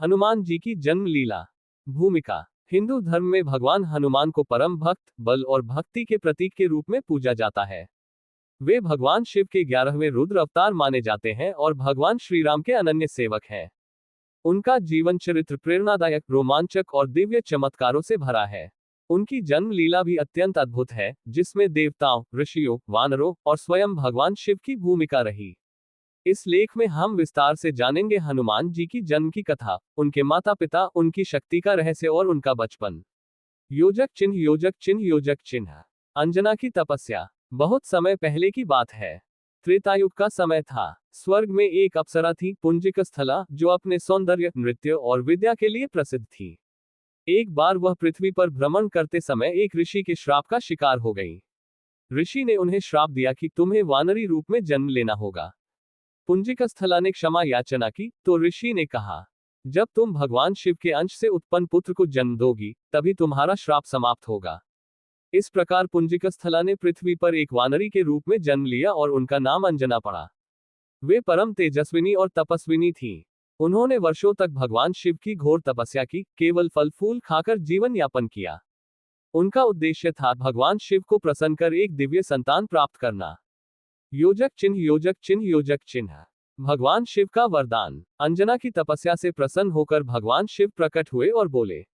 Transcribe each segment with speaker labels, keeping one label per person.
Speaker 1: हनुमान जी की जन्म लीला। भूमिका। हिंदू धर्म में भगवान हनुमान को परम भक्त, बल और भक्ति के प्रतीक के रूप में पूजा जाता है। वे भगवान शिव के 11वें रुद्र अवतार माने जाते हैं और भगवान श्री राम के अनन्य सेवक हैं। उनका जीवन चरित्र प्रेरणादायक, रोमांचक और दिव्य चमत्कारों से भरा है। उनकी जन्म लीला भी अत्यंत अद्भुत है, जिसमें देवताओं, ऋषियों, वानरों और स्वयं भगवान शिव की भूमिका रही। इस लेख में हम विस्तार से जानेंगे हनुमान जी की जन्म की कथा, उनके माता पिता, उनकी शक्ति का रहस्य और उनका बचपन। योजक चिन्ह, योजक चिन्ह, योजक चिन्ह। अंजना की तपस्या। बहुत समय पहले की बात है। त्रेतायुग का समय था। स्वर्ग में एक अप्सरा थी, पुंजिकस्थला, जो अपने सौंदर्य, नृत्य और विद्या के लिए प्रसिद्ध थी। एक बार वह पृथ्वी पर भ्रमण करते समय एक ऋषि के श्राप का शिकार हो गई। ऋषि ने उन्हें श्राप दिया कि तुम्हें वानरी रूप में जन्म लेना होगा। पुंजिकस्थला ने क्षमा याचना की, तो ऋषि ने कहा, जब तुम भगवान शिव के अंश से उत्पन्न पुत्र को जन्म दोगी, तभी तुम्हारा श्राप समाप्त होगा। इस प्रकार पुंजिकस्थला ने पृथ्वी पर एक वानरी के रूप में जन्म लिया और उनका नाम अंजना पड़ा। वे परम तेजस्विनी और तपस्विनी थीं। उन्होंने वर्षों तक भगवान शिव की घोर तपस्या की, केवल फल फूल खाकर जीवन यापन किया। उनका उद्देश्य था भगवान शिव को प्रसन्न कर एक दिव्य संतान प्राप्त करना। योजक चिन्ह, योजक चिन्ह, योजक चिन्ह। भगवान शिव का वरदान। अंजना की तपस्या से प्रसन्न होकर भगवान शिव प्रकट हुए और बोले,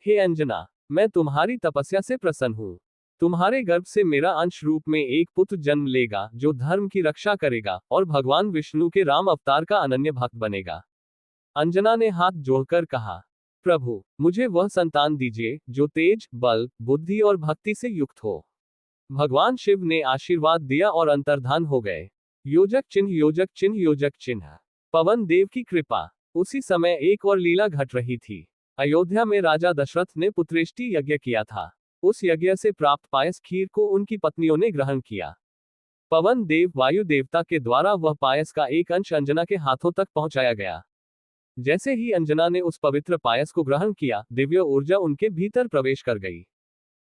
Speaker 1: हे अंजना, मैं तुम्हारी तपस्या से प्रसन्न हूँ। तुम्हारे गर्भ से मेरा अंश रूप में एक पुत्र जन्म लेगा, जो धर्म की रक्षा करेगा और भगवान विष्णु के राम अवतार का अनन्य भक्त बनेगा। अंजना ने हाथ जोड़कर कहा, प्रभु, मुझे वह संतान दीजिए जो तेज, बल, बुद्धि और भक्ति से युक्त हो। भगवान शिव ने आशीर्वाद दिया और अंतर्धान हो गए। योजक चिन्ह, योजक चिन्ह, योजक चिन्ह। पवन देव की कृपा। उसी समय एक और लीला घट रही थी। अयोध्या में राजा दशरथ ने पुत्रेष्टि यज्ञ किया था। उस यज्ञ से प्राप्त पायस खीर को उनकी पत्नियों ने ग्रहण किया। पवन देव, वायु देवता के द्वारा वह पायस का एक अंश अंजना के हाथों तक पहुंचाया गया। जैसे ही अंजना ने उस पवित्र पायस को ग्रहण किया, दिव्य ऊर्जा उनके भीतर प्रवेश कर गई।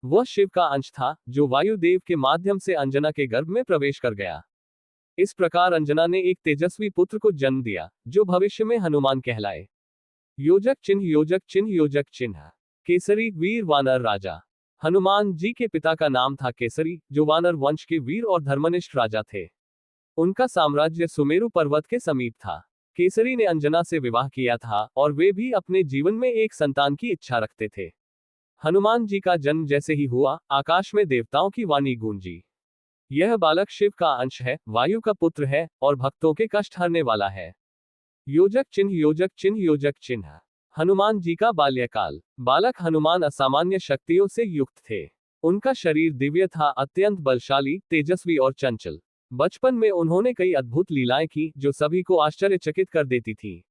Speaker 1: वह शिव का अंश था, जो वायुदेव के माध्यम से अंजना के गर्भ में प्रवेश कर गया। इस प्रकार अंजना ने एक तेजस्वी पुत्र को जन्म दिया, जो भविष्य में हनुमान कहलाए। योजक चिन्ह, योजक चिन्ह, योजक चिन्ह। केसरी, वीर वानर राजा। हनुमान जी के पिता का नाम था केसरी, जो वानर वंश के वीर और धर्मनिष्ठ राजा थे। उनका साम्राज्य सुमेरु पर्वत के समीप था। केसरी ने अंजना से विवाह किया था और वे भी अपने जीवन में एक संतान की इच्छा रखते थे। हनुमान जी का जन्म जैसे ही हुआ, आकाश में देवताओं की वाणी गूंजी, यह बालक शिव का अंश है, वायु का पुत्र है और भक्तों के कष्ट हरने वाला है। योजक चिन्ह, योजक चिन्ह, योजक चिन्ह। हनुमान जी का बाल्यकाल। बालक हनुमान असामान्य शक्तियों से युक्त थे। उनका शरीर दिव्य था, अत्यंत बलशाली, तेजस्वी और चंचल। बचपन में उन्होंने कई अद्भुत लीलाएं की, जो सभी को आश्चर्यचकित कर देती थी।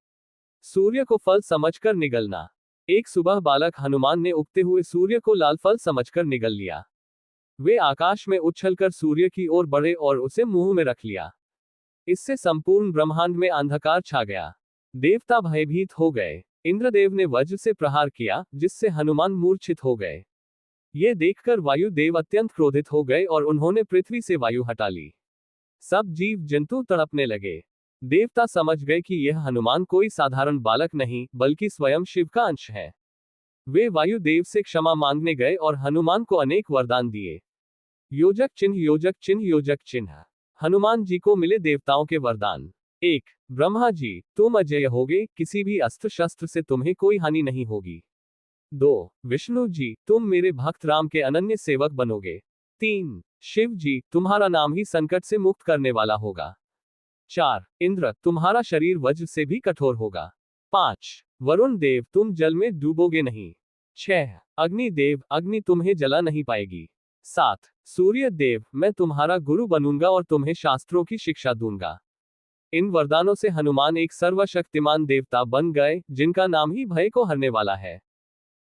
Speaker 1: सूर्य को फल समझकर निगलना। एक सुबह बालक हनुमान ने उगते हुए सूर्य को लाल फल समझकर निगल लिया। वे आकाश में उछलकर सूर्य की ओर बढ़े और उसे मुंह में रख लिया। इससे संपूर्ण ब्रह्मांड में अंधकार छा गया। देवता भयभीत हो गए। इंद्रदेव ने वज्र से प्रहार किया, जिससे हनुमान मूर्छित हो गए। ये देखकर वायुदेव अत्यंत क्रोधित हो गए और उन्होंने पृथ्वी से वायु हटा ली। सब जीव जंतु तड़पने लगे। देवता समझ गए कि यह हनुमान कोई साधारण बालक नहीं, बल्कि स्वयं शिव का अंश है। वे वायुदेव से क्षमा मांगने गए और हनुमान को अनेक वरदान दिए। योजक चिन्ह, योजक चिन्ह, योजक चिन्ह। हनुमान जी को मिले देवताओं के वरदान। 1. ब्रह्मा जी, तुम अजेय होगे, किसी भी अस्त्र शस्त्र से तुम्हें कोई हानि नहीं होगी। 2. विष्णु जी, तुम मेरे भक्त राम के अनन्य सेवक बनोगे। 3. शिव जी, तुम्हारा नाम ही संकट से मुक्त करने वाला होगा। 4. इंद्र, तुम्हारा शरीर वज्र से भी कठोर होगा। 5. वरुण देव, तुम जल में डूबोगे नहीं। 6. अग्नि देव, अग्नि तुम्हें जला नहीं पाएगी। 7. सूर्य देव, मैं तुम्हारा गुरु बनूंगा और तुम्हें शास्त्रों की शिक्षा दूंगा। इन वरदानों से हनुमान एक सर्वशक्तिमान देवता बन गए, जिनका नाम ही भय को हरने वाला है।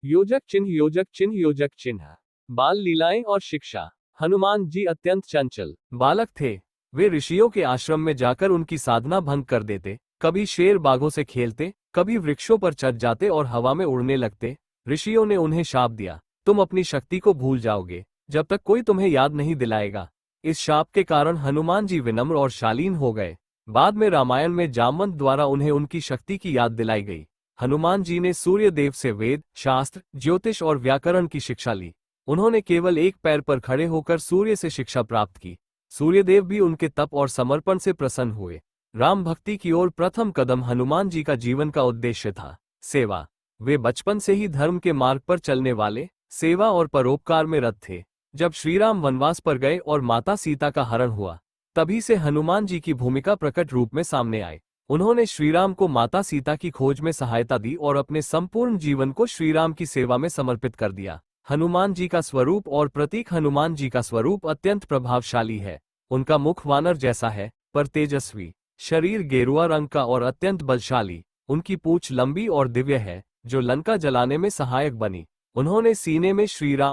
Speaker 1: योजक चिन्ह, योजक चिन्ह, योजक चिन्ह। बाल लीलाएं और शिक्षा। हनुमान जी अत्यंत चंचल बालक थे। वे ऋषियों के आश्रम में जाकर उनकी साधना भंग कर देते, कभी शेर बाघों से खेलते, कभी वृक्षों पर चढ़ जाते और हवा में उड़ने लगते। ऋषियों ने उन्हें शाप दिया, तुम अपनी शक्ति को भूल जाओगे, जब तक कोई तुम्हें याद नहीं दिलाएगा। इस शाप के कारण हनुमान जी विनम्र और शालीन हो गए। बाद में रामायण में जामवंत द्वारा उन्हें उनकी शक्ति की याद दिलाई गई। हनुमान जी ने सूर्य देव से वेद, शास्त्र, ज्योतिष और व्याकरण की शिक्षा ली। उन्होंने केवल एक पैर पर खड़े होकर सूर्य से शिक्षा प्राप्त की। सूर्यदेव भी उनके तप और समर्पण से प्रसन्न हुए। राम भक्ति की ओर प्रथम कदम हनुमान जी का जीवन का उद्देश्य था सेवा। वे बचपन से ही धर्म के मार्ग पर चलने वाले, सेवा और परोपकार में रत थे। जब श्रीराम वनवास पर गए और माता सीता का हरण हुआ, तभी से हनुमान जी की भूमिका प्रकट रूप में सामने आई। उन्होंने श्रीराम को माता सीता की खोज में सहायता दी और अपने संपूर्ण जीवन को श्रीराम की सेवा में समर्पित कर दिया। हनुमान जी का स्वरूप और प्रतीक। हनुमान जी का स्वरूप अत्यंत प्रभावशाली है। उनका मुख वानर जैसा है, पर तेजस्वी, शरीर गेरुआ रंग का और अत्यंत बलशाली। उनकी पूंछ लंबी और दिव्य है, जो लंका जलाने में सहायक बनी। उन्होंने सीने में श्रीराम